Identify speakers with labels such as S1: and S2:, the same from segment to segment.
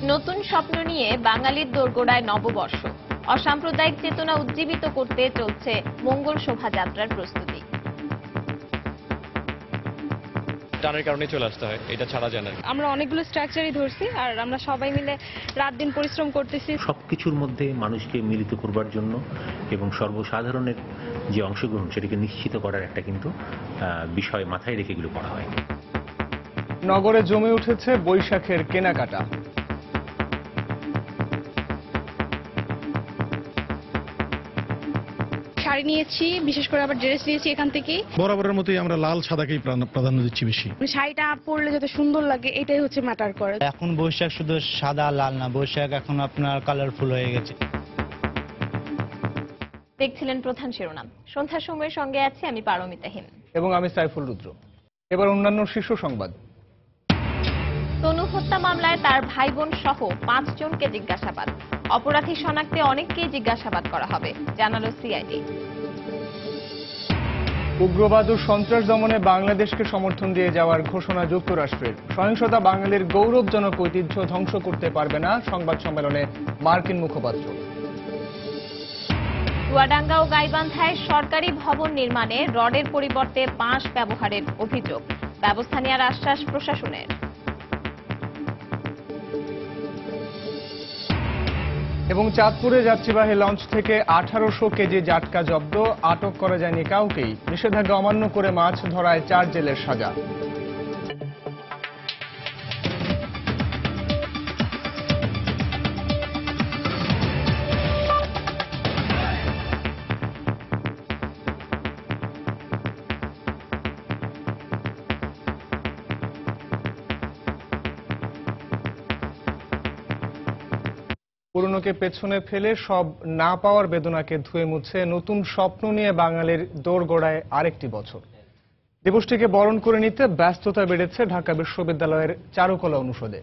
S1: নতুন স্বপ্ন নিয়ে বাঙালির দোরগোড়ায় নববর্ষ। অসাম্প্রদায়িক চেতনা উজ্জীবিত করতে চলছে মঙ্গল শোভাযাত্রার প্রস্তুতি।
S2: টানের কারণে চলে আসতে হয়, এটা ছাড়া যায় না।
S3: আমরা অনেকগুলো স্ট্রাকচারই ধরছি আর আমরা সবাই মিলে রাত দিন পরিশ্রম করতেছি
S4: সবকিছুর মধ্যে মানুষকে মিলিত করবার জন্য এবং সর্বসাধারণের যে অংশগ্রহণ সেটাকে নিশ্চিত করার একটা কিন্তু বিষয় মাথায় রেখে এগুলো করা হয়।
S5: নগরে জমে উঠেছে বৈশাখের কেনাকাটা।
S3: শাড়ি নিয়েছি, বিশেষ করে আবার ড্রেস নিয়েছি এখান থেকেই।
S6: বরাবরের মতোই আমরা লাল সাদাকেই প্রাধান্য দিচ্ছি বেশি।
S3: শাড়িটা পরলে যত সুন্দর লাগে এটাই হচ্ছে ম্যাটার করে।
S7: এখন বৈশাখ শুধু সাদা লাল না, বৈশাখ এখন আপনার কালারফুল হয়ে গেছে।
S1: দেখছিলেন প্রধান শিরোনাম। সন্ধ্যা সময়ের সঙ্গে আছি আমি পারমিতাহীন
S5: এবং আমি সাইফুল রুদ্র। এবার অন্যান্য শীর্ষ সংবাদ।
S1: তনু হত্যা মামলায় তার ভাই বোন সহ 5 জনকে জিজ্ঞাসাবাদ। অপরাধী শনাক্তে অনেককেই জিজ্ঞাসাবাদ করা হবে, জানালো সিআইডি।
S5: উগ্রবাদ ও সন্ত্রাস দমনে বাংলাদেশকে সমর্থন দিয়ে যাওয়ার ঘোষণা যুক্তরাষ্ট্রের। সহিংসতা বাঙালির গৌরবজনক ঐতিহ্য ধ্বংস করতে পারবে না, সংবাদ সম্মেলনে মার্কিন মুখপাত্র।
S1: চুয়াডাঙ্গা ও গাইবান্ধায় সরকারি ভবন নির্মাণে রডের পরিবর্তে বাঁশ ব্যবহারের অভিযোগ। ব্যবস্থা নেওয়ার আশ্বাস প্রশাসনের।
S5: এবং চাঁদপুরে যাত্রীবাহী লঞ্চ থেকে 1800 কেজি জাটকা জব্দ, আটক করা যায়নি কাউকেই। নিষেধাজ্ঞা অমান্য করে মাছ ধরায় 4 জেলের সাজা। পুরনোকে পেছনে ফেলে সব না পাওয়ার বেদনাকে ধুয়ে মুছে নতুন স্বপ্ন নিয়ে বাঙালির দোরগোড়ায় আরেকটি বছর। দিবসটিকে বরণ করে নিতে ব্যস্ততা বেড়েছে ঢাকা বিশ্ববিদ্যালয়ের চারুকলা অনুষদে।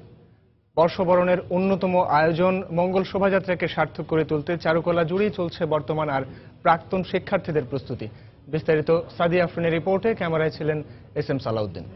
S5: বর্ষবরণের অন্যতম আয়োজন মঙ্গল শোভাযাত্রাকে সার্থক করে তুলতে চারুকলা জুড়েই চলছে বর্তমান আর প্রাক্তন শিক্ষার্থীদের প্রস্তুতি। বিস্তারিত সাদিয়া আফরিনের রিপোর্টে, ক্যামেরায় ছিলেন এস.এম. সালাউদ্দিন।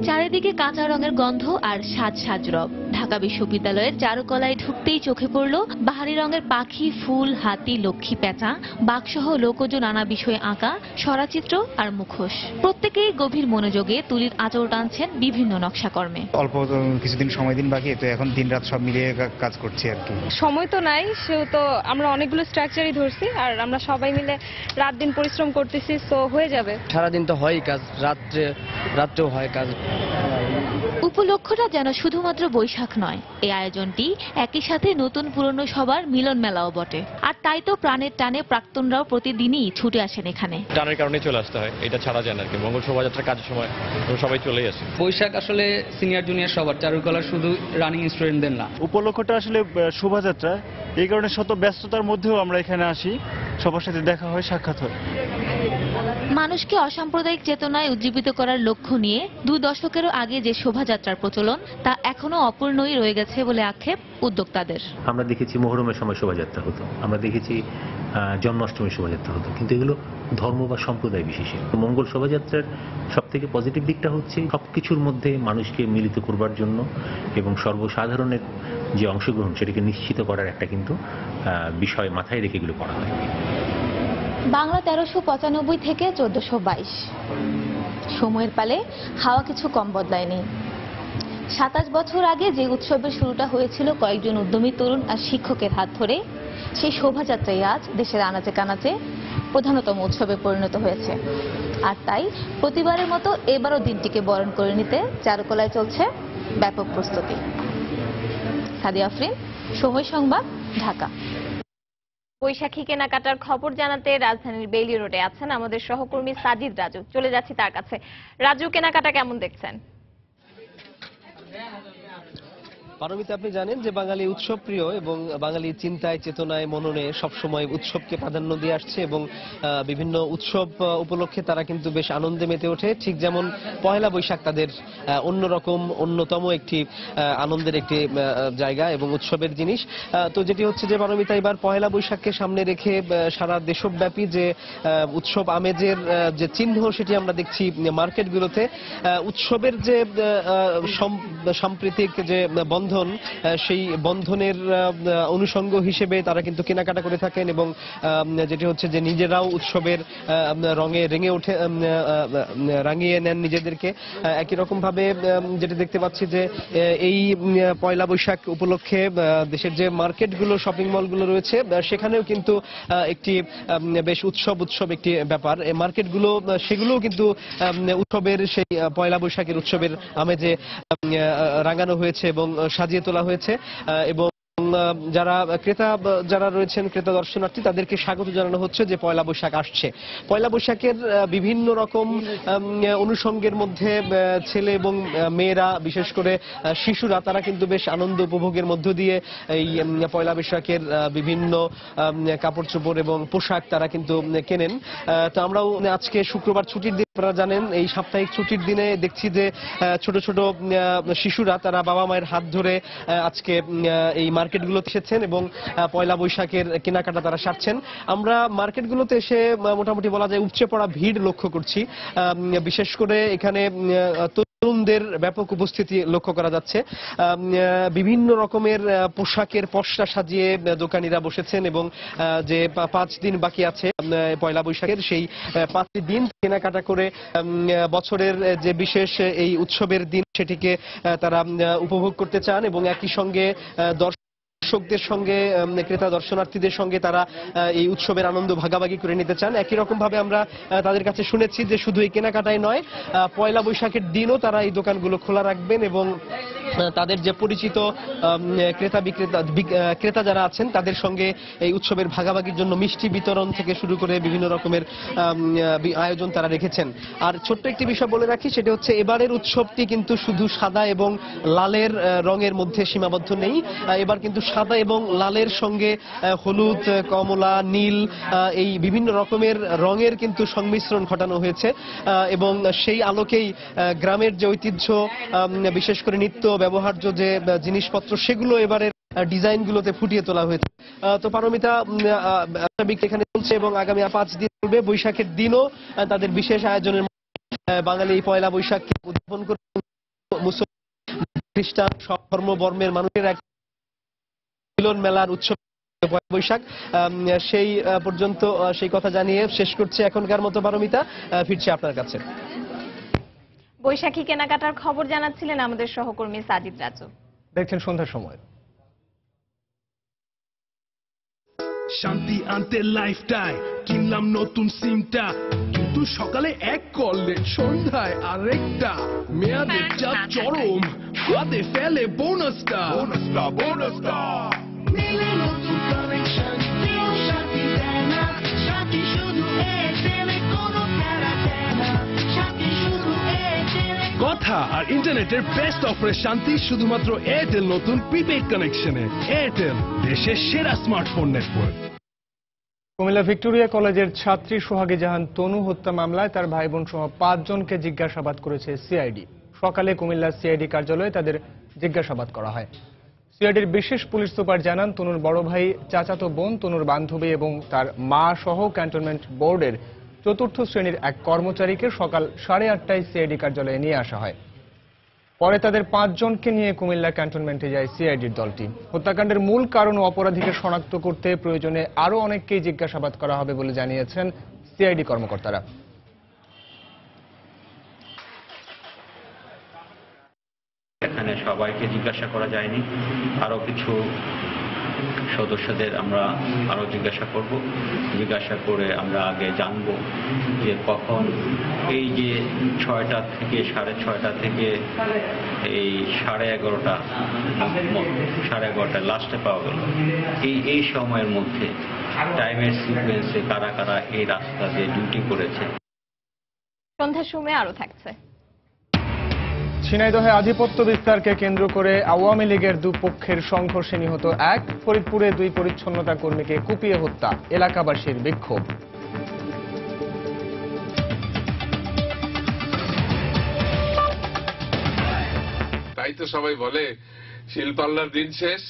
S8: চারিদিকে কাঁচা রঙের গন্ধ আর সাজ সাজ রব। ঢাকা বিশ্ববিদ্যালয়ের চারুকলায় ঢুকতেই চোখে পড়ল বাহারি রঙের পাখি, ফুল, হাতি, লক্ষ্মী, পেঁচা, বাঘসহ লোকজ নানা বিষয়ে আঁকা সরাচিত্র আর মুখোশ। প্রত্যেকেই গভীর মনোযোগে তুলির আঁচড় টানছেন বিভিন্ন নকশাকর্মে।
S7: অল্প কিছুদিন সময় দিন বাকি, তো এখন দিনরাত সব মিলিয়ে কাজ করছি আর কি।
S3: সময় তো নাই, সেহেতু আমরা অনেকগুলো স্ট্রাকচারই ধরছি আর আমরা সবাই মিলে রাত দিন পরিশ্রম করতেছি, তো হয়ে যাবে।
S9: সারাদিন তো হয়ই কাজ, রাত্রেও হয় কাজ।
S8: উপলক্ষটা যেন শুধুমাত্র বৈশাখ নয়, এই আয়োজনটি একই সাথে নতুন পুরনো সবার মিলন মেলাও বটে। আর তাই তো প্রাণের টানে প্রাক্তনরাও প্রতিদিনই ছুটে আসেন এখানে।
S2: টানের কারণে চলে আসতে হয়, এটা ছাড়া যায় না। মঙ্গল শোভাযাত্রার কাজের সময় সবাই চলেই আসে।
S9: বৈশাখ আসলে সিনিয়র জুনিয়র সবার, চারুকলার শুধু রানিং স্টুডেন্টদের না।
S6: উপলক্ষটা আসলে শোভাযাত্রা, এই কারণে শত ব্যস্ততার মধ্যেও আমরা এখানে আসি, সবার সাথে দেখা হয়, সাক্ষাৎ হয়।
S8: মানুষকে অসাম্প্রদায়িক চেতনায় উজ্জীবিত করার লক্ষ্য নিয়ে 2 দশকেরও আগে যে শোভাযাত্রার প্রচলন, তা এখনো অপূর্ণই রয়ে গেছে বলে আক্ষেপ উদ্যোক্তাদের।
S4: আমরা দেখেছি মুহররমের সময় শোভাযাত্রা হতো, আমরা দেখেছি জন্মাষ্টমীর শোভাযাত্রা হতো, কিন্তু এগুলো ধর্ম বা সম্প্রদায় বিশেষে। মঙ্গল শোভাযাত্রার সবথেকে পজিটিভ দিকটা হচ্ছে সবকিছুর মধ্যে মানুষকে মিলিত করবার জন্য এবং সর্বসাধারণের যে অংশগ্রহণ সেটাকে নিশ্চিত করার একটা কিন্তু বিষয় মাথায় রেখে এগুলো করা হয়।
S8: বাংলা 1395 থেকে 1422, সময়ের পালে হাওয়া কিছু কম বদলায়নি। 27 বছর আগে যে উৎসবের শুরুটা হয়েছিল কয়েকজন উদ্যমী তরুণ আর শিক্ষকের হাত ধরে, সেই শোভাযাত্রাই আজ দেশের আনাচে কানাচে প্রধানতম উৎসবে পরিণত হয়েছে। আর তাই প্রতিবারের মতো এবারও দিনটিকে বরণ করে নিতে চারুকলায় চলছে ব্যাপক প্রস্তুতি। সাদিয়া আফরিন, সময় সংবাদ, ঢাকা।
S1: বৈশাখী কেনাকাটার খবর জানাতে রাজধানীর বেইলি রোডে আছেন আমাদের সহকর্মী সাজিদ রাজু। চলে যাচ্ছি তার কাছে। রাজু, কেনাকাটা কেমন দেখছেন?
S10: পারমিতা, আপনি জানেন যে বাঙালি উৎসব প্রিয় এবং বাঙালি চিন্তায় চেতনায় মননে সবসময় উৎসবকে প্রাধান্য দিয়ে আসছে এবং বিভিন্ন উৎসব উপলক্ষে তারা কিন্তু বেশ আনন্দে মেতে ওঠে। ঠিক যেমন পয়লা বৈশাখ তাদের অন্যরকম অন্যতম একটি আনন্দের একটি জায়গা এবং উৎসবের জিনিস। তো যেটি হচ্ছে যে পারমিতা, এবার পয়লা বৈশাখকে সামনে রেখে সারা দেশব্যাপী যে উৎসব আমেজের যে চিহ্ন সেটি আমরা দেখছি মার্কেটগুলোতে। উৎসবের যে সাম্প্রতিক যে বন্ধন, সেই বন্ধনের অনুষঙ্গ হিসেবে তারা কিন্তু কেনাকাটা করে থাকেন এবং যেটি হচ্ছে যে নিজেরাও উৎসবের রঙে রেঙে ওঠে, রাঙিয়ে নেন নিজেদেরকে। একই রকম ভাবে যেটি দেখতে পাচ্ছি যে এই পয়লা বৈশাখ উপলক্ষে দেশের যে মার্কেটগুলো, শপিং মলগুলো রয়েছে সেখানেও কিন্তু একটি বেশ উৎসব একটি ব্যাপার। এই মার্কেটগুলো সেগুলোও কিন্তু উৎসবের সেই পয়লা বৈশাখের উৎসবের আমেজে রাঙানো হয়েছে এবং সাজিয়ে তোলা হয়েছে এবং যারা রয়েছেন ক্রেতা দর্শনার্থী তাদেরকে স্বাগত জানানো হচ্ছে যে পয়লা বৈশাখ আসছে। পয়লা বৈশাখের বিভিন্ন রকম অনুষঙ্গের মধ্যে ছেলে এবং মেয়েরা, বিশেষ করে শিশুরা, তারা কিন্তু বেশ আনন্দ উপভোগের মধ্য দিয়ে এই পয়লা বৈশাখের বিভিন্ন কাপড় চোপড় এবং পোশাক তারা কিন্তু কেনেন। তো আমরাও আজকে শুক্রবার ছুটির দিন, আপনারা জানেন এই সাপ্তাহিক ছুটির দিনে দেখছি যে ছোট ছোট শিশুরা তারা বাবা মায়ের হাত ধরে আজকে এই মার্কেটগুলোতে এসেছেন এবং পয়লা বৈশাখের কেনাকাটা তারা সারছেন। আমরা মার্কেটগুলোতে এসে মোটামুটি বলা যায় উপচে পড়া ভিড় লক্ষ্য করছি। বিশেষ করে এখানে তরুণদের ব্যাপক উপস্থিতি লক্ষ্য করা যাচ্ছে। বিভিন্ন রকমের পোশাকের পসরা সাজিয়ে দোকানিরা বসেছেন এবং যে 5 দিন বাকি আছে পয়লা বৈশাখের, সেই 5 দিন কেনাকাটা করে বছরের যে বিশেষ এই উৎসবের দিন সেটিকে তারা উপভোগ করতে চান এবং একই সঙ্গে দর্শকদের সঙ্গে, ক্রেতা দর্শনার্থীদের সঙ্গে তারা এই উৎসবের আনন্দ ভাগাভাগি করে নিতে চান। একই রকম ভাবে আমরা তাদের কাছে শুনেছি যে শুধু এই কেনাকাটাই নয়, পয়লা বৈশাখের দিনও তারা এই দোকানগুলো খোলা রাখবেন এবং তাদের যে পরিচিত ক্রেতা যারা আছেন তাদের সঙ্গে এই উৎসবের ভাগাভাগির জন্য মিষ্টি বিতরণ থেকে শুরু করে বিভিন্ন রকমের আয়োজন তারা রেখেছেন। আর ছোট্ট একটি বিষয় বলে রাখি, সেটা হচ্ছে এবারের উৎসবটি কিন্তু শুধু সাদা এবং লালের রঙের মধ্যে সীমাবদ্ধ নেই। এবার কিন্তু সাদা এবং লালের সঙ্গে হলুদ, কমলা, নীল, এই বিভিন্ন রকমের রঙের কিন্তু সংমিশ্রণ ঘটানো হয়েছে এবং সেই আলোকেই গ্রামের যে ঐতিহ্য, বিশেষ করে নিত্য ব্যবহার্য যে জিনিসপত্র, সেগুলো এবারের ডিজাইনগুলোতে ফুটিয়ে তোলা হয়েছে। তো পারমিতা, এখানে চলছে এবং আগামী 5 দিন চলবে। বৈশাখের দিনও তাদের বিশেষ আয়োজনের বাঙালি এই পয়লা বৈশাখকে উদযাপন করে মুসলমান, খ্রিস্টান, সব ধর্ম বর্মের মানুষের এক মিলন মেলার উৎসব পয়লা বৈশাখ। সেই পর্যন্ত সেই কথা জানিয়ে শেষ করছে এখনকার মতো পারমিতা, ফিরছে আপনার কাছে।
S1: বৈশাখী কেনাকাটার খবর জানাচ্ছিলেন আমাদের সহকর্মী সাজিদ রাজু।
S5: দেখছেন সন্ধ্যার সময়।
S11: শান্তি আনতে লাইফটাই কিনলাম নতুন সিমটা, কিন্তু সকালে এক করলে সন্ধ্যায় আরেকটা। মেয়াদের যা চরম, হাতে ফেলে বোনাসটা। নিলে নতুন কানেকশন, প্রিয় শান্তি দেয় না। শান্তি শুধু এয়ারটেলে, কোনো প্যারা দেয় না। শান্তি শুধু এয়ারটেলে। কথা আর ইন্টারনেটের বেস্ট অফারের শান্তি শুধুমাত্র এয়ারটেল নতুন প্রিপেইড কানেকশনে। এয়ারটেল, দেশের সেরা স্মার্টফোন নেটওয়ার্ক।
S5: কুমিল্লা ভিক্টোরিয়া কলেজের ছাত্রী সোহাগী জাহান তনু হত্যা মামলায় তার ভাই বোন সহ 5 জনকে জিজ্ঞাসাবাদ করেছে সিআইডি। সকালে কুমিল্লা সিআইডি কার্যালয়ে তাদের জিজ্ঞাসাবাদ করা হয়। সিআইডির বিশেষ পুলিশ সুপার জানান, তনুর বড় ভাই, চাচাতো বোন, তনুর বান্ধবী এবং তার মা সহ ক্যান্টনমেন্ট বোর্ডের 4র্থ শ্রেণীর এক কর্মচারীকে সকাল 8:30টায় সিআইডি কার্যালয়ে নিয়ে আসা হয়। পরে তাদের 5 জনকে নিয়ে কুমিল্লা ক্যান্টনমেন্টে যায় সিআইডির দলটি। হত্যাকাণ্ডের মূল কারণ ও অপরাধীকে শনাক্ত করতে প্রয়োজনে আরও অনেককেই জিজ্ঞাসাবাদ করা হবে বলে জানিয়েছেন সিআইডি কর্মকর্তারা।
S12: এখানে সবাইকে জিজ্ঞাসা করা যায়নি, আরো কিছু সদস্যদের আমরা আরো জিজ্ঞাসা করব। জিজ্ঞাসা করে আমরা আগে জানব যে কখন এই যে 6টা থেকে 6:30 থেকে এই 11:30 লাস্টে পাওয়া গেল, এই সময়ের মধ্যে টাইমের সিকোয়েন্সে কারা কারা এই রাস্তা দিয়ে ডিউটি করেছে।
S1: সন্ধ্যার সময় আরো থাকছে।
S5: ঝিনাইদহে আধিপত্য বিস্তারকে কেন্দ্র করে আওয়ামী লীগের দুপক্ষের সংঘর্ষে নিহত এক, ফরিদপুরে 2 পরিচ্ছন্নতা কর্মীকে কুপিয়ে হত্যা, এলাকাবাসীর বিক্ষোভ।
S13: তাই তো সবাই বলে শিল্পাল্লার দিন শেষ,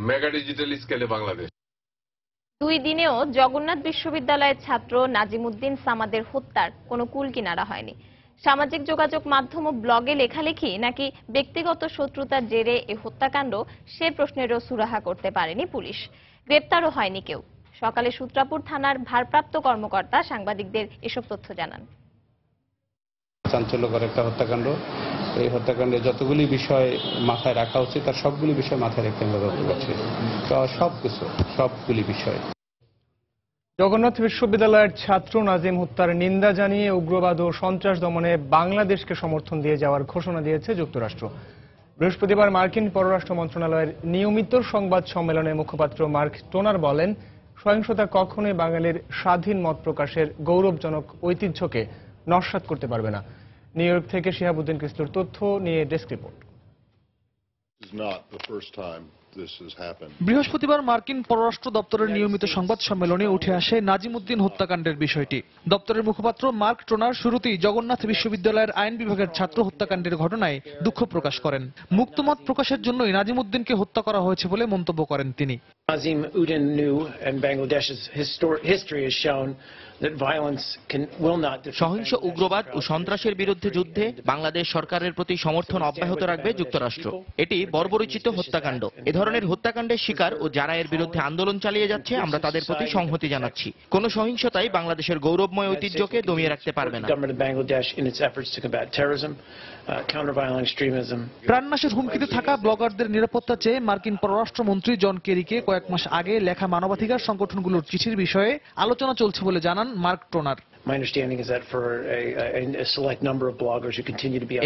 S13: মেগা ডিজিটাল স্কেলে বাংলাদেশ।
S1: 2 দিনেও জগন্নাথ বিশ্ববিদ্যালয়ের ছাত্র নাজিমুদ্দিন সামাদের হত্যার কোনো কুল কিনারা হয়নি। সামাজিক যোগাযোগ মাধ্যম ও ব্লগে লেখালেখি নাকি ব্যক্তিগত শত্রুতার জেরে এই হত্যাকাণ্ড, সে প্রশ্নেরও সুরাহা করতে পারেনি পুলিশ। গ্রেপ্তারও হয়নি কেউ। সকালে সূত্রাপুর থানার ভারপ্রাপ্ত কর্মকর্তা সাংবাদিকদের এসব তথ্য জানান।
S14: চাঞ্চল্যকর একটা হত্যাকাণ্ড। এই হত্যাকাণ্ডে যতগুলি বিষয় মাথায় রাখা উচিত তার সবগুলি বিষয় মাথায় রেখে আমরা তথ্য পাচ্ছি, সবগুলি বিষয়।
S5: জগন্নাথ বিশ্ববিদ্যালয়ের ছাত্র নাজিম হত্যার নিন্দা জানিয়ে উগ্রবাদ ও সন্ত্রাস দমনে বাংলাদেশকে সমর্থন দিয়ে যাওয়ার ঘোষণা দিয়েছে যুক্তরাষ্ট্র। বৃহস্পতিবার মার্কিন পররাষ্ট্র মন্ত্রণালয়ের নিয়মিত সংবাদ সম্মেলনে মুখপাত্র মার্ক টোনার বলেন, সহিংসতা কখনোই বাঙালির স্বাধীন মত প্রকাশের গৌরবজনক ঐতিহ্যকে নস্যাৎ করতে পারবে না। নিউ ইয়র্ক থেকে শিহাবুদ্দিন কিসলুর তথ্য নিয়ে ডেস্ক রিপোর্ট।
S15: বৃহস্পতিবার মার্কিন পররাষ্ট্র দপ্তরের নিয়মিত সংবাদ সম্মেলনে উঠে আসে নাজিমুদ্দিন হত্যাকাণ্ডের বিষয়টি। দপ্তরের মুখপাত্র মার্ক টোনার শুরুতেই জগন্নাথ বিশ্ববিদ্যালয়ের আইন বিভাগের ছাত্র হত্যাকাণ্ডের ঘটনায় দুঃখ প্রকাশ করেন। মুক্তমত প্রকাশের জন্যই নাজিমুদ্দিনকে হত্যা করা হয়েছে বলে মন্তব্য করেন তিনি।
S16: Nazimuddin knew, and Bangladesh's history has shown that violence will not.
S17: সহিংস উগ্রবাদ ও সন্ত্রাসের বিরুদ্ধে যুদ্ধে বাংলাদেশ সরকারের প্রতি সমর্থন অব্যাহত রাখবে যুক্তরাষ্ট্র। এটি বর্বরোচিত হত্যাকাণ্ড। এ ধরনের হত্যাকাণ্ডের শিকার ও যারা এর বিরুদ্ধে আন্দোলন চালিয়ে যাচ্ছে, আমরা তাদের প্রতি সংহতি জানাচ্ছি। কোনো সহিংসতাই বাংলাদেশের গৌরবময় ঐতিহ্যকে দমিয়ে রাখতে পারবে না।
S15: প্রাণনাশের হুমকিতে থাকা ব্লগারদের নিরাপত্তা চেয়ে মার্কিন পররাষ্ট্রমন্ত্রী জন কেরিকে কয়েক মাস আগে লেখা মানবাধিকার সংগঠনগুলোর চিঠির বিষয়ে আলোচনা চলছে বলে জানান মার্ক টোনার।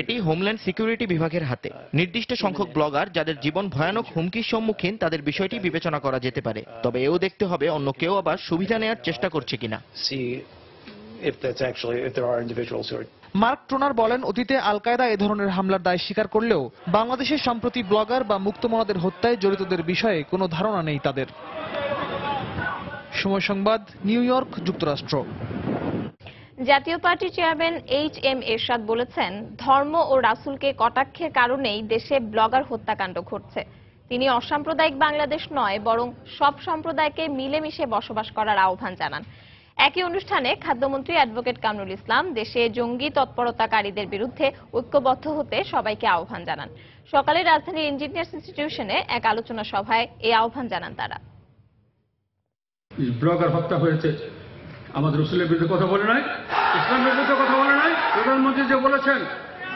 S17: এটি হোমল্যান্ড সিকিউরিটি বিভাগের হাতে। নির্দিষ্ট সংখ্যক ব্লগার যাদের জীবন ভয়ানক হুমকির সম্মুখীন, তাদের বিষয়টি বিবেচনা করা যেতে পারে। তবে এও দেখতে হবে অন্য কেউ আবার সুবিধা নেওয়ার চেষ্টা করছে কিনা।
S15: মার্ক টোনার বলেন, অতীতে আল কায়দা এ ধরনের হামলার দায় স্বীকার করলেও বাংলাদেশের সম্প্রতি ব্লগার বা মুক্তমনাদের হত্যায় জড়িতদের বিষয়ে কোনো ধারণা নেই তাদের। সময় সংবাদ, নিউ ইয়র্ক, যুক্তরাষ্ট্র।
S1: জাতীয় পার্টির চেয়ারম্যান HM এরশাদ বলেছেন, ধর্ম ও রাসূলকে কটাক্ষের কারণেই দেশে ব্লগার হত্যাকাণ্ড ঘটছে। তিনি অসাম্প্রদায়িক বাংলাদেশ নয়, বরং সব সম্প্রদায়কে মিলেমিশে বসবাস করার আহ্বান জানান। একই অনুষ্ঠানে খাদ্যমন্ত্রী অ্যাডভোকেট কামরুল ইসলাম দেশে জঙ্গি তৎপরতাকারীদের বিরুদ্ধে ঐক্যবদ্ধ হতে সবাইকে আহ্বান জানান। সকালে রাজধানীর ইঞ্জিনিয়ার্স ইনস্টিটিউশনে এক আলোচনা সভায় এই আহ্বান জানান তারা।
S18: ব্লগার হত্যা হয়েছে, আমাদের রসুলের বিরুদ্ধে কথা বলে নাই, ইসলামের বিরুদ্ধে কথা বলে নাই। প্রধানমন্ত্রী যে বলেছেন,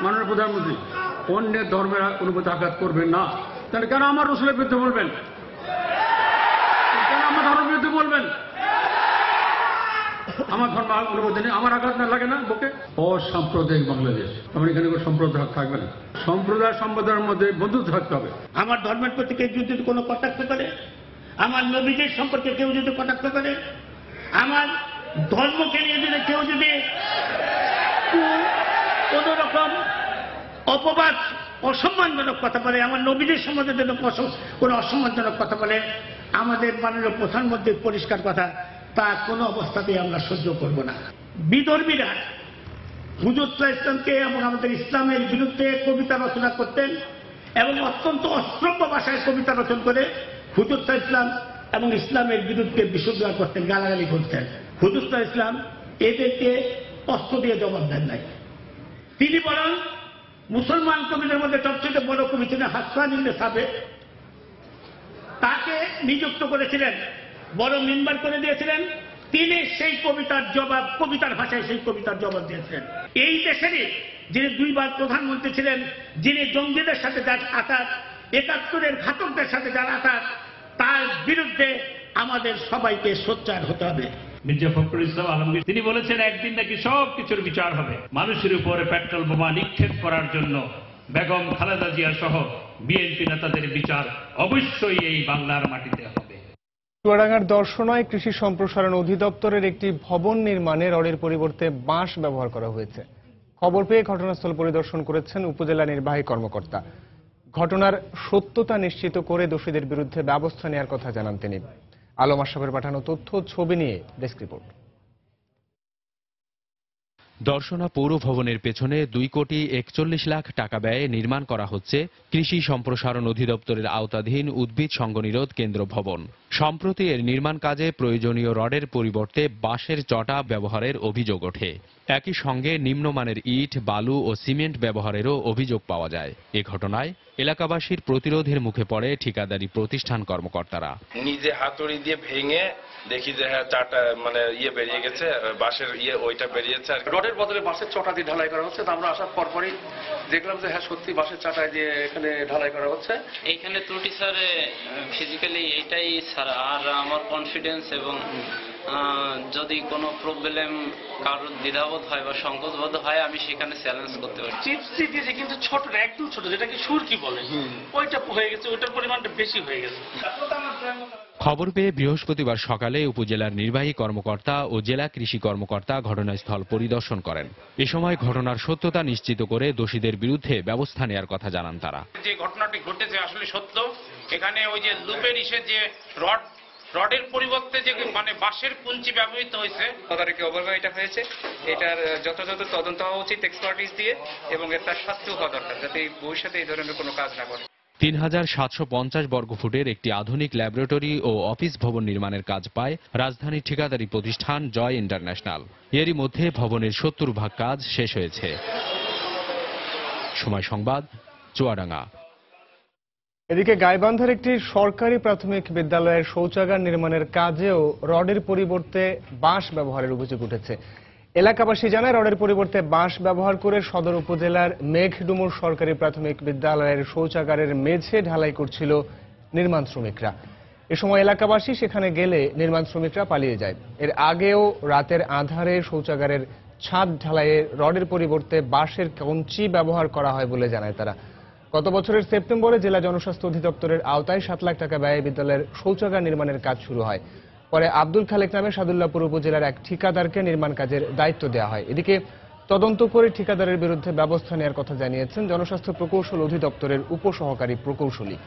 S18: মাননীয় প্রধানমন্ত্রী, অন্যের ধর্মের অনুভূতি আঘাত করবেন না, তাহলে কেন আমার রসুলের বিরুদ্ধে বলবেন? কেন আমার ধর্মের বিরুদ্ধে বলবেন? আমার ধর্ম অনুভূতি নেই, আমার আঘাত না লাগে না বুকে? অসাম্প্রদায়িক বাংলাদেশ, আমার এখানে কোনো সম্প্রদায় থাকবে না। সম্প্রদায়ের মধ্যে বন্ধুত্ব থাকতে হবে।
S19: আমার ধর্মের প্রতি কেউ যদি কোনো কটাক্ষ করে, আমার নবীদের সম্পর্কে কেউ যদি কটাক্ষ করে, আমার ধর্মকে নিয়ে যদি কেউ যদি কোন রকম অপবাদ, অসম্মানজনক কথা বলে, আমার নবীদের সম্বন্ধে যদি কোনো অসম্মানজনক কথা বলে, আমাদের মাননীয় প্রধানমন্ত্রীর পরিষ্কার কথা, তা কোনো অবস্থাতেই আমরা সহ্য করব না। বিধর্মীরা হুজুর ইসলামকে এবং আমাদের ইসলামের বিরুদ্ধে কবিতা রচনা করতেন এবং অত্যন্ত অশ্রব্য ভাষায় কবিতা রচনা করে হুজুর ইসলাম এবং ইসলামের বিরুদ্ধে বিশুদ্ধ করতেন, গালাগালি করতেন। হুজুর ইসলাম এদেরকে অস্ত্র দিয়ে জবাব দেন নাই। তিনি বরং মুসলমান কবিদের মধ্যে সবচেয়ে বড় কবি ছিলেন হাসান ইবনে সাবিত, তাকে নিযুক্ত করেছিলেন, বড় মিম্বার করে দিয়েছিলেন। তিনি সেই কবিতার জবাব, কবিতার ভাষায় সেই কবিতার জবাব দিয়েছিলেন। এই দেশেরই যিনি 2 বার প্রধানমন্ত্রী ছিলেন, যিনি জঙ্গিদের সাথে যার আঘাত, 71-এর ঘাতকদের সাথে যার আঘাত, তার বিরুদ্ধে আমাদের সবাইকে সোচ্চার হতে হবে।
S18: মির্জা ফখরুল ইসলাম আলমগীর তিনি বলেছেন, একদিন নাকি সব কিছুর বিচার হবে। মানুষের উপরে পেট্রোল বোমা নিক্ষেপ করার জন্য বেগম খালেদা জিয়া সহ বিএনপি নেতাদের বিচার অবশ্যই এই বাংলার মাটিতে হবে।
S5: চুয়াডাঙ্গার দর্শনায় কৃষি সম্প্রসারণ অধিদপ্তরের একটি ভবন নির্মাণে রডের পরিবর্তে বাঁশ ব্যবহার করা হয়েছে। খবর পেয়ে ঘটনাস্থল পরিদর্শন করেছেন উপজেলা নির্বাহী কর্মকর্তা। ঘটনার সত্যতা নিশ্চিত করে দোষীদের বিরুদ্ধে ব্যবস্থা নেওয়ার কথা জানান তিনি। আলম আশরাফের পাঠানো তথ্য ছবি নিয়ে ডেস্ক রিপোর্ট।
S20: দর্শনা পৌর ভবনের পেছনে 2,41,00,000 টাকা ব্যয়ে নির্মাণ করা হচ্ছে কৃষি সম্প্রসারণ অধিদপ্তরের আওতাধীন উদ্ভিদ সংঘনিরোধ কেন্দ্র ভবন। সম্প্রতি এর নির্মাণ কাজে প্রয়োজনীয় রডের পরিবর্তে বাঁশের চটা ব্যবহারের অভিযোগ ওঠে। একই সঙ্গে নিম্নমানের ইট, বালু ও সিমেন্ট ব্যবহারেরও অভিযোগ পাওয়া যায়। এ ঘটনায় এলাকাবাসীর প্রতিরোধের মুখে পড়ে ঠিকাদারি প্রতিষ্ঠান কর্মকর্তারা।
S21: নিজে হাতুড়ি দিয়ে ভেঙে দেখি যে হ্যাঁ চাটা বেরিয়ে গেছে, বাঁশের ওইটা বেরিয়েছে।
S22: রডের বদলে বাঁশের চটা দিয়ে ঢালাই করা হচ্ছে। আমরা আসার পরপরই দেখলাম যে হ্যাঁ সত্যি বাঁশের চাটা দিয়ে এখানে ঢালাই করা হচ্ছে।
S23: এইখানে ত্রুটি স্যার ফিজিক্যালি এটাই স্যার, আর আমার কনফিডেন্স এবং যদি কোনো প্রবলেম কারোর দ্বিধাবোধ হয় বা সংকোচবোধ হয় আমি সেখানে চ্যালেঞ্জ করতে পারি।
S22: চিপস দিয়েছে কিন্তু ছোট, একদম ছোট, যেটাকে সুরকি বলে, ওইটা হয়ে গেছে, ওইটার পরিমাণটা বেশি হয়ে গেছে।
S20: খবর পেয়ে বৃহস্পতিবার সকালে উপজেলার নির্বাহী কর্মকর্তা ও জেলা কৃষি কর্মকর্তা ঘটনাস্থল পরিদর্শন করেন। এ সময় ঘটনার সত্যতা নিশ্চিত করে দোষীদের বিরুদ্ধে ব্যবস্থা নেওয়ার কথা জানান তারা।
S24: যে ঘটনাটি ঘটেছে আসলে সত্য। এখানে ওই যে লুপের যে রডের পরিবর্তে যে বাঁশের কুঞ্চি ব্যবহৃত হয়েছে, তদারকি অভাবে এটা হয়েছে। এটার যথাযথ তদন্ত হওয়া উচিত এক্সপার্টিস দিয়ে, এবং তার শাস্তিও হওয়া দরকার, যাতে ভবিষ্যতে এই ধরনের কোনো কাজ না করে।
S20: 3,750 বর্গফুটের একটি আধুনিক ল্যাবরেটরি ও অফিস ভবন নির্মাণের কাজ পায় রাজধানীর ঠিকাদারি প্রতিষ্ঠান জয় ইন্টারন্যাশনাল। এরই মধ্যে ভবনের 70% কাজ শেষ হয়েছে। সময় সংবাদ, চুয়াডাঙ্গা।
S5: এদিকে গাইবান্ধার একটি সরকারি প্রাথমিক বিদ্যালয়ের শৌচাগার নির্মাণের কাজেও রডের পরিবর্তে বাঁশ ব্যবহারের অভিযোগ উঠেছে। এলাকাবাসী জানায় রডের পরিবর্তে বাঁশ ব্যবহার করে সদর উপজেলার মেঘডুমুর সরকারি প্রাথমিক বিদ্যালয়ের শৌচাগারের মেঝে ঢালাই করছিল নির্মাণ শ্রমিকরা। এ সময় এলাকাবাসী সেখানে গেলে নির্মাণ শ্রমিকরা পালিয়ে যায়। এর আগেও রাতের আঁধারে শৌচাগারের ছাদ ঢালাইয়ে রডের পরিবর্তে বাঁশের কঞ্চি ব্যবহার করা হয় বলে জানায় তারা। গত বছরের সেপ্টেম্বরে জেলা জনস্বাস্থ্য অধিদপ্তরের আওতায় 7 লাখ টাকা ব্যয়ে বিদ্যালয়ের শৌচাগার নির্মাণের কাজ শুরু হয়। পরে আব্দুল খালেক নামে সাদুল্লাহপুর উপজেলার এক ঠিকাদারকে নির্মাণ কাজের দায়িত্ব দেওয়া হয়। এদিকে তদন্ত করে ঠিকাদারের বিরুদ্ধে ব্যবস্থা নেওয়ার কথা জানিয়েছেন জনস্বাস্থ্য প্রকৌশল অধিদপ্তরের উপসহকারী প্রকৌশলী।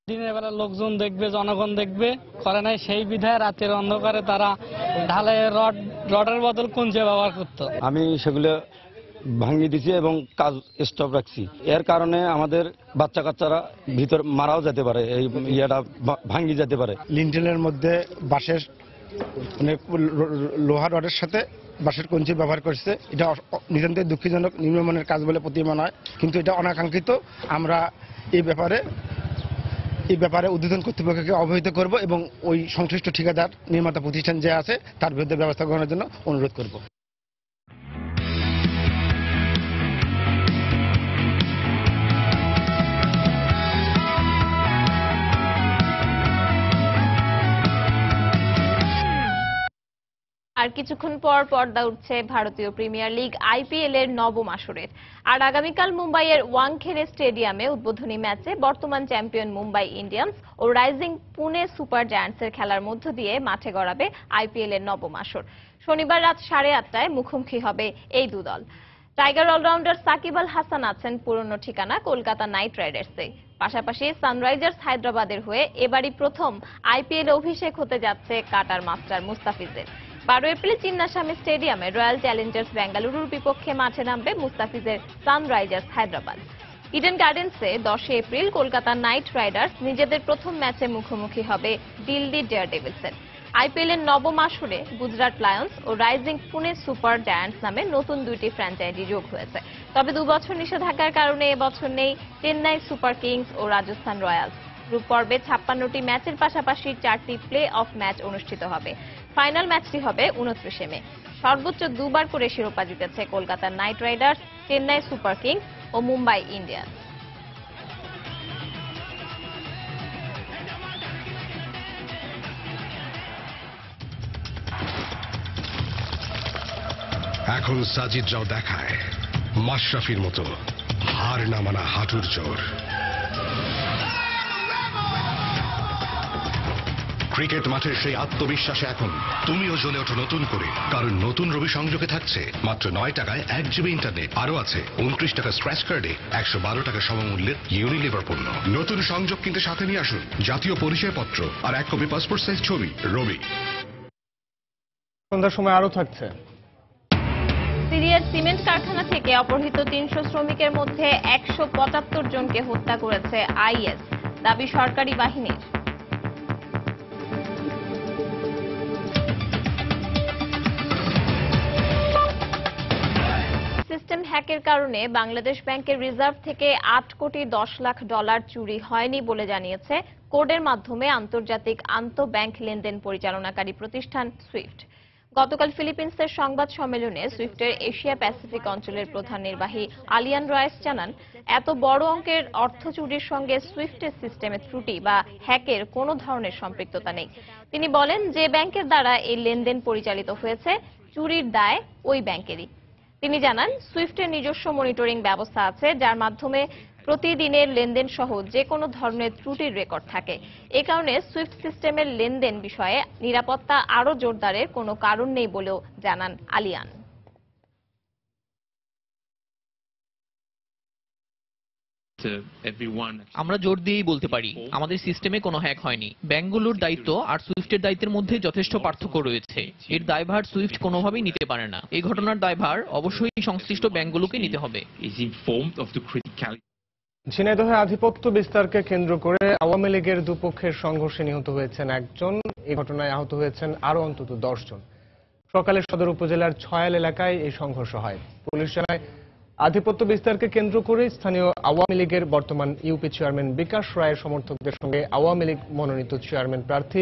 S25: দিনের বেলা লোকজন দেখবে, জনগণ দেখবে, করে নাই সেই বিধায় রাতের অন্ধকারে তারা ঢালাইয়ের রডের বদল কুঞ্চি ব্যবহার করত।
S26: আমি সেগুলো ভাঙিয়ে দিছি এবং কাজ স্টপ রাখছি। এর কারণে আমাদের বাচ্চা কাচ্চারা ভিতর মারাও যেতে পারে, এই ইয়েটা ভাঙিয়ে যেতে পারে।
S7: লিন্টেলের মধ্যে বাঁশের লোহা রডের সাথে বাঁশের কঞ্চি ব্যবহার করছে। এটা নিতান্তই দুঃখজনক, নিম্নমানের কাজ বলে প্রতীয়মান হয়, কিন্তু এটা অনাকাঙ্ক্ষিত। আমরা এই ব্যাপারে ঊর্ধ্বতন কর্তৃপক্ষকে অবহিত করব এবং ওই সংশ্লিষ্ট ঠিকাদার নির্মাতা প্রতিষ্ঠান যে আছে তার বিরুদ্ধে ব্যবস্থা গ্রহণের জন্য অনুরোধ করব।
S1: আর কিছুক্ষণ পর পর্দা উঠছে ভারতীয় প্রিমিয়ার লিগ আইপিএল এর নবম আসরের। আর আগামীকাল মুম্বাইয়ের ওয়াংখেড়ে স্টেডিয়ামে উদ্বোধনী ম্যাচে বর্তমান চ্যাম্পিয়ন মুম্বাই ইন্ডিয়ান্স ও রাইজিং পুনে সুপার জায়ান্টসের খেলার মধ্য দিয়ে মাঠে গড়াবে আইপিএল এর নবম আসর। শনিবার রাত 8:30টায় মুখোমুখি হবে এই দু দল। টাইগার অলরাউন্ডার সাকিব আল হাসান আছেন পুরনো ঠিকানা কলকাতা নাইট রাইডার্সে। পাশাপাশি সানরাইজার্স হায়দ্রাবাদের হয়ে এবারই প্রথম আইপিএল অভিষেক হতে যাচ্ছে কাটার মাস্টার মুস্তাফিজের। 12 এপ্রিল চিন্নাস্বামী স্টেডিয়ামে রয়্যাল চ্যালেঞ্জার্স বেঙ্গালুরুর বিপক্ষে মাঠে নামবে মুস্তাফিজের সানরাইজার্স হায়দ্রাবাদ। ইডেন গার্ডেন্সে 10 এপ্রিল কলকাতা নাইট রাইডার্স নিজেদের প্রথম ম্যাচে মুখোমুখি হবে দিল্লি ডেয়ারডেভিলসের। আইপিএল এর নবম আসরে গুজরাট লায়ন্স ও রাইজিং পুনে সুপার জায়ান্টস নামে নতুন দুইটি ফ্র্যাঞ্চাইজি যোগ হয়েছে। তবে 2 বছর নিষেধাজ্ঞার কারণে এবছর নেই চেন্নাই সুপার কিংস ও রাজস্থান রয়্যালস। গ্রুপ পর্বে 56টি ম্যাচের পাশাপাশি 4টি প্লে অফ ম্যাচ অনুষ্ঠিত হবে। ফাইনাল ম্যাচটি হবে 29 মে। সর্বোচ্চ 2 বার করে শিরোপা জিতেছে Kolkata Knight Riders, Chennai Super Kings ও মুম্বাই ইন্ডিয়ান্স।
S11: এখন সাজিদরাও দেখায়
S2: মাশরাফির মতো হার না মানা হাঁটুর জোর। ক্রিকেট মাঠের সেই আত্মবিশ্বাসে এখন তুমিও জ্বলে ওঠো নতুন করে, কারণ নতুন রবি সংযোগে থাকছে মাত্র 9 টাকায় 1 GB ইন্টারনেট, আরো আছে 29 টাকা স্ক্র্যাচ কার্ডে 112 টাকা সমমূল্যের ইউনিলিভার পণ্য। নতুন সংযোগ কিনতে সাথে নিয়ে আসুন জাতীয় পরিচয়পত্র আর 1 কপি পাসপোর্ট সাইজ ছবি। রবি।
S5: সন্ধ্যার সময় আরো থাকছে।
S1: সিরিয়ার সিমেন্ট কারখানা থেকে অপহৃত 300 শ্রমিকের মধ্যে 175 জনকে হত্যা করেছে আইএস, দাবি সরকারি বাহিনীর। সিস্টেম হ্যাকের কারণে বাংলাদেশ ব্যাংকের রিজার্ভ থেকে 8 কোটি 10 লাখ ডলার চুরি হয়নি বলে জানিয়েছে কোডের মাধ্যমে আন্তর্জাতিক আন্তঃব্যাংক লেনদেন পরিচালনাকারী প্রতিষ্ঠান সুইফট। গতকাল ফিলিপিন্সের সংবাদ সম্মেলনে সুইফটের এশিয়া প্যাসিফিক অঞ্চলের প্রধান নির্বাহী আলিয়ান রয়েস জানান, এত বড় অঙ্কের অর্থ চুরির সঙ্গে সুইফটের সিস্টেমে ত্রুটি বা হ্যাকের কোনো ধরনের সম্পৃক্ততা নেই। তিনি বলেন, যে ব্যাংকের দ্বারা এই লেনদেন পরিচালিত হয়েছে চুরির দায় ওই ব্যাংকেরই। তিনি জানান, সুইফটের নিজস্ব মনিটরিং ব্যবস্থা আছে, যার মাধ্যমে প্রতিদিনের লেনদেন সহ যে কোনো ধরনের ত্রুটির রেকর্ড থাকে। এ কারণে সুইফট সিস্টেমের লেনদেন বিষয়ে নিরাপত্তা আরও জোরদারের কোনো কারণ নেই বলেও জানান আলিয়ান।
S17: আমরা জোর দিয়েই বলতে পারি, আমাদের সিস্টেমে কোনো হ্যাক হয়নি। ব্যাংকগুলোর দায়িত্ব আর সুইফটের দায়িত্বের মধ্যে যথেষ্ট পার্থক্য রয়েছে। এর দায়ভার সুইফট কোনোভাবেই নিতে পারে না। এই ঘটনার দায়ভার অবশ্যই সংশ্লিষ্ট ব্যাংকগুলোকে নিতে হবে।
S5: ঝিনাইদহে আধিপত্য বিস্তারকে কেন্দ্র করে আওয়ামী লীগের দুপক্ষের সংঘর্ষে নিহত হয়েছেন একজন। এই ঘটনায় আহত হয়েছেন আরো অন্তত 10 জন। সকালে সদর উপজেলার ছয়াল এলাকায় এই সংঘর্ষ হয়। পুলিশ জানায়, আধিপত্য বিস্তারকে কেন্দ্র করে স্থানীয় আওয়ামী লীগের বর্তমান ইউপি চেয়ারম্যান বিকাশ রায়ের সমর্থকদের সঙ্গে আওয়ামী লীগ মনোনীত চেয়ারম্যান প্রার্থী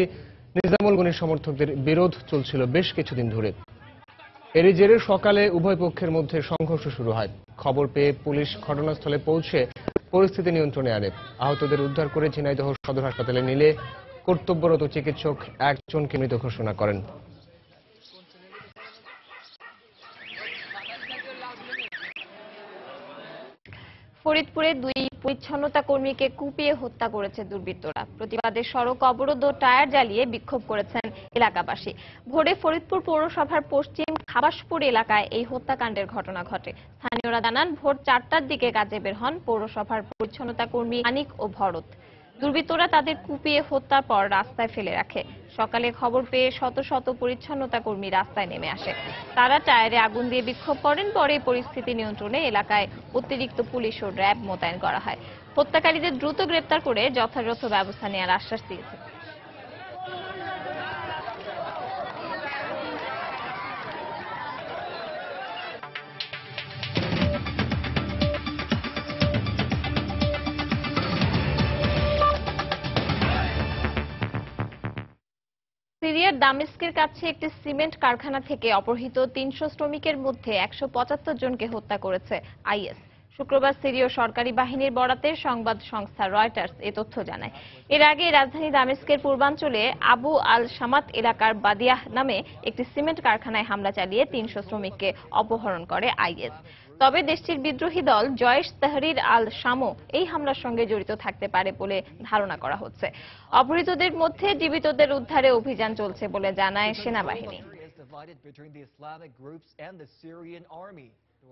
S5: নিজামুল গনির সমর্থকদের বিরোধ চলছিল বেশ কিছুদিন ধরে। এরই জেরে সকালে উভয় পক্ষের মধ্যে সংঘর্ষ শুরু হয়। খবর পেয়ে পুলিশ ঘটনাস্থলে পৌঁছে পরিস্থিতি নিয়ন্ত্রণে আনে। আহতদের উদ্ধার করে ঝিনাইদহ সদর হাসপাতালে নিলে কর্তব্যরত চিকিৎসক একজনকে মৃত ঘোষণা করেন।
S1: ফরিদপুরে 2 পরিচ্ছন্নতা কর্মীকে কুপিয়ে হত্যা করেছে দুর্বৃত্তরা। প্রতিবাদে সড়ক অবরোধ ও টায়ার জ্বালিয়ে বিক্ষোভ করেছেন এলাকাবাসী। ভোরে ফরিদপুর পৌরসভার পশ্চিম খাবাসপুর এলাকায় এই হত্যাকাণ্ডের ঘটনা ঘটে। স্থানীয়রা জানান, ভোর 4টার দিকে কাজে বের হন পৌরসভার পরিচ্ছন্নতা কর্মী আনিক ও ভরত। দুর্বৃত্তরা তাদের কুপিয়ে হত্যার পর রাস্তায় ফেলে রাখে। সকালে খবর পেয়ে শত শত পরিচ্ছন্নতা কর্মী রাস্তায় নেমে আসে। তারা টায়ারে আগুন দিয়ে বিক্ষোভ করেন। পরে পরিস্থিতি নিয়ন্ত্রণে এলাকায় অতিরিক্ত পুলিশ ও র্যাব মোতায়েন করা হয়। হত্যাকারীদের দ্রুত গ্রেপ্তার করে যথাযথ ব্যবস্থা নেওয়ার আশ্বাস দিয়েছে। সিরিয়ার দামেস্কের কাছে একটি সিমেন্ট কারখানা থেকে অপহৃত 300 শ্রমিকের মধ্যে 175 জনকে হত্যা করেছে আইএস। শুক্রবার সিরীয় সরকারি বাহিনীর বরাতে সংবাদ সংস্থা রয়টার্স এ তথ্য জানায়। এর আগে রাজধানী দামেস্কের পূর্বাঞ্চলে আবু আল শামাত এলাকার বাদিয়াহ নামে একটি সিমেন্ট কারখানায় হামলা চালিয়ে 300 শ্রমিককে অপহরণ করে আইএস। তবে দেশটির বিদ্রোহী দল জয়েশ তাহরির আল শামও এই হামলার সঙ্গে জড়িত থাকতে পারে বলে ধারণা করা হচ্ছে। অপহৃতদের মধ্যে জীবিতদের উদ্ধারে অভিযান চলছে বলে জানায় সেনাবাহিনী।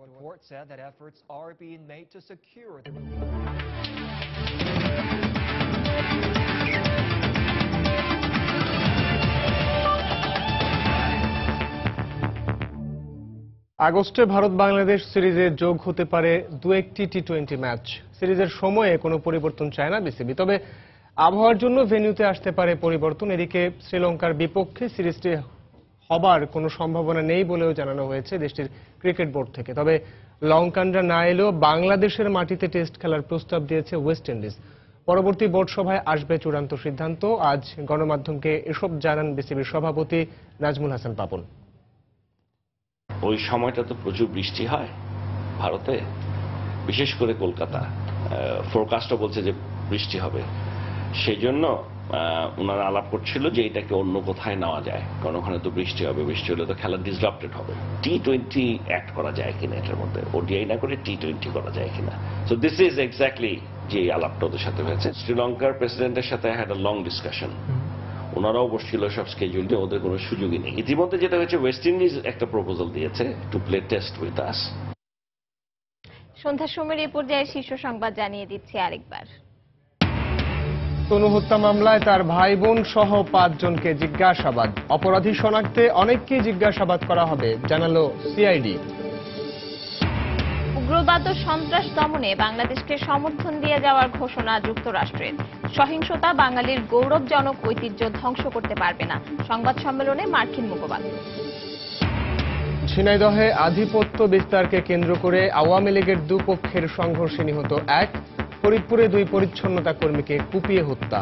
S1: The report said that efforts are being made to secure the
S5: আগস্টে ভারত বাংলাদেশ সিরিজে যোগ হতে পারে 2-1টি টি-20 ম্যাচ। সিরিজের সময়ে কোনো পরিবর্তন চায় না বিসিবি, তবে আবহাওয়ার জন্য ভেন্যুতে আসতে পারে পরিবর্তন। এদিকে শ্রীলঙ্কার বিপক্ষে সিরিজটি হবার কোনো সম্ভাবনা নেই বলেও জানানো হয়েছে দেশটির ক্রিকেট বোর্ড থেকে। তবে লঙ্কানরা না এলেও বাংলাদেশের মাটিতে টেস্ট খেলার প্রস্তাব দিয়েছে ওয়েস্ট ইন্ডিজ। পরবর্তী বোর্ড সভায় আসবে চূড়ান্ত সিদ্ধান্ত। আজ গণমাধ্যমকে এসব জানান বিসিবির সভাপতি নাজমুল হাসান পাপন।
S3: ওই সময়টা তো প্রচুর বৃষ্টি হয় ভারতে, বিশেষ করে কলকাতা। ফোরকাস্টও বলছে যে বৃষ্টি হবে, সেই জন্য ওনারা আলাপ করছিল যে এটাকে অন্য কোথায় নেওয়া যায়, কারণ ওখানে তো বৃষ্টি হবে, বৃষ্টি হলে তো খেলা ডিসরাপ্টেড হবে। T20 অ্যাড করা যায় কিনা এটার মধ্যে, ওডিআই না করে T20 করা যায় কিনা। সো দিস ইজ এক্স্যাক্টলি যে আলাপটা ওদের সাথে হয়েছে। শ্রীলঙ্কার প্রেসিডেন্টের সাথে হ্যাড আ লং ডিসকাশন, ওনারাও বসছিল সব স্কেডিউল নিয়ে, ওদের কোনো সুযোগই নেই। ইতিমধ্যে যেটা হয়েছে, ওয়েস্ট ইন্ডিজ একটা প্রপোজাল দিয়েছে to play test with us.
S1: সন্ধ্যার সময়ের এই পর্যায়ে শীর্ষ সংবাদ জানিয়ে দিচ্ছি আরেকবার।
S5: তনু হত্যা মামলায় তার ভাই বোন সহ 5 জনকে জিজ্ঞাসাবাদ, অপরাধী শনাক্তে অনেককেই জিজ্ঞাসাবাদ করা হবে জানালো সিআইডি।
S1: উগ্রবাদ ও সন্ত্রাস দমনে বাংলাদেশকে সমর্থন দিয়ে যাওয়ার ঘোষণা যুক্তরাষ্ট্রের। সহিংসতা বাঙালির গৌরবজনক ঐতিহ্য ধ্বংস করতে পারবে না, সংবাদ সম্মেলনে মার্কিন মুখপাত্র।
S5: ঝিনাইদহে আধিপত্য বিস্তারকে কেন্দ্র করে আওয়ামী লীগের দুপক্ষের সংঘর্ষে নিহত 1, ফরিদপুরে 2 পরিচ্ছন্নতা কর্মীকে কুপিয়ে হত্যা।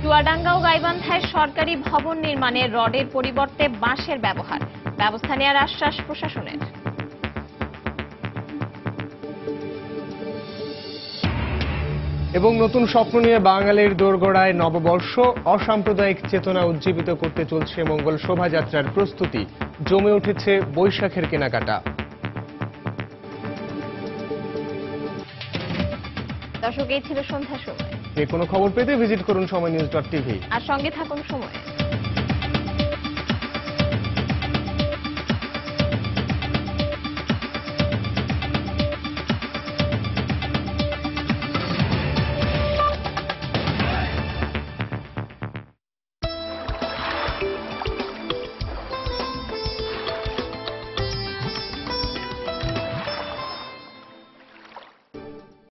S1: চুয়াডাঙ্গা ও গাইবান্ধায় সরকারি ভবন নির্মাণে রডের পরিবর্তে বাঁশের ব্যবহার, ব্যবস্থা নেওয়ার আশ্বাস প্রশাসনের।
S5: এবং নতুন স্বপ্ন নিয়ে বাঙালির দোরগোড়ায় নববর্ষ, অসাম্প্রদায়িক চেতনা উজ্জীবিত করতে চলছে মঙ্গল শোভাযাত্রার প্রস্তুতি, জমে উঠেছে বৈশাখের কেনাকাটা।
S1: দর্শক, এই ছিল সন্ধ্যার সময়।
S5: যে কোনো খবর পেতে ভিজিট করুন সময়নিউজ.tv
S1: আর সঙ্গে থাকুন সময়।